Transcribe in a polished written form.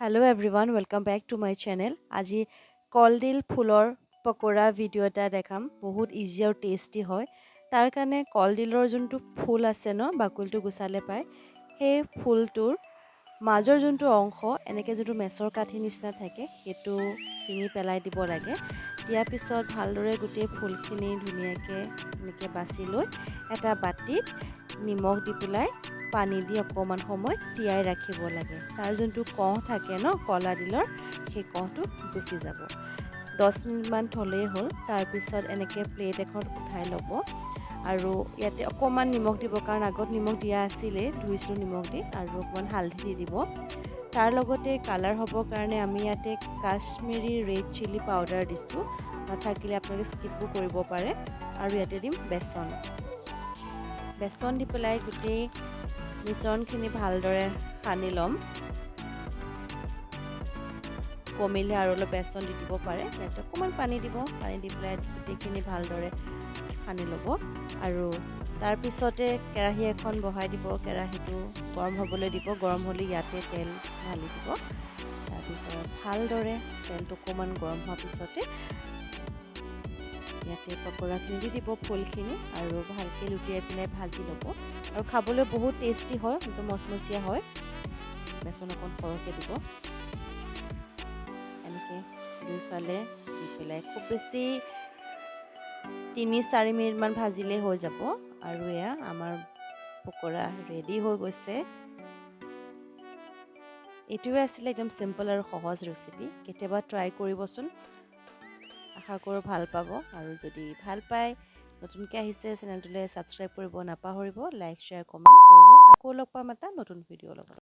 Hello everyone, welcome back to my channel. আজি কলডিল ফুলৰ পকৰা ভিডিঅ' এটা দেখাম। বহুত ইজি আৰু টেষ্টি হয়। তাৰ কাৰণে কলডিলৰ যোনটো ফুল আছে ন, বাকলিটো গুচালে পায়। সেই ফুলটোৰ মাজৰ যোনটো অংশ এনেকৈ যোনটো মেছৰ কাঠি নিচিনা থাকে সেইটো ছিঙি পেলাই দিব লাগে। দিয়াৰ পিছত ভালদৰে গোটেই ফুলখিনি ধুনীয়াকৈ এনেকৈ বাছি লৈ এটা বাটিত নিমখ দি পেলাই পানী দি অকণমান সময় তিয়াই ৰাখিব লাগে। তাৰ যোনটো কহ থাকে ন কলা ডিলৰ, সেই কহটো গুচি যাব। 10 মিনিটমান থ'লেই হ'ল। তাৰপিছত এনেকৈ প্লেট এখন উঠাই ল'ব আৰু ইয়াতে অকণমান নিমখ দিব, কাৰণ আগত নিমখ দিয়া আছিলেই, ধুইছিলোঁ নিমখ দি, আৰু অকণমান হালধি দি দিব। তাৰ লগতে কালাৰ হ'বৰ কাৰণে আমি ইয়াতে কাশ্মীৰী ৰেড চিলি পাউডাৰ দিছোঁ। নাথাকিলে আপোনালোকে স্কিপো কৰিব পাৰে। আৰু ইয়াতে দিম বেচন দি পেলাই গোটেই মিশ্ৰণখিনি ভালদৰে সানি ল'ম। কমিলে আৰু অলপ বেচন দি দিব পাৰে। ইয়াতে অকণমান পানী দিব, পানী দি পেলাই গোটেইখিনি ভালদৰে সানি ল'ব। আৰু তাৰপিছতে কেৰাহী এখন বহাই দিব, কেৰাহীটো গৰম হ'বলৈ দিব। গৰম হ'লে ইয়াতে তেল ঢালি দিব। তাৰপিছত ভালদৰে তেলটো অকণমান গৰম হোৱাৰ পিছতে ইয়াতে পকৰাখিনি দি দিব, ফুলখিনি, আৰু ভালকৈ লুটিয়াই পেলাই ভাজি ল'ব। আৰু খাবলৈ বহুত টেষ্টি হয়, কিন্তু মচমচীয়া হয়। বেচন অকণ সৰহকৈ দিব। এনেকৈ দুইফালে দি পেলাই খুব বেছি 3-4 মিনিটমান ভাজিলেই হৈ যাব। আৰু এয়া আমাৰ পকৰা ৰেডি হৈ গৈছে। এইটোৱে আছিলে একদম চিম্পল আৰু সহজ ৰেচিপি। কেতিয়াবা ট্ৰাই কৰিবচোন, আশা কৰোঁ ভাল পাব। আৰু যদি ভাল পায়, নতুনকৈ আহিছে চেনেলটোলৈ ছাবস্ক্ৰাইব কৰিব নাপাহৰিব, লাইক শ্বেয়াৰ কমেণ্ট কৰিব। আকৌ লগ পাম এটা নতুন ভিডিঅ'ৰ লগত।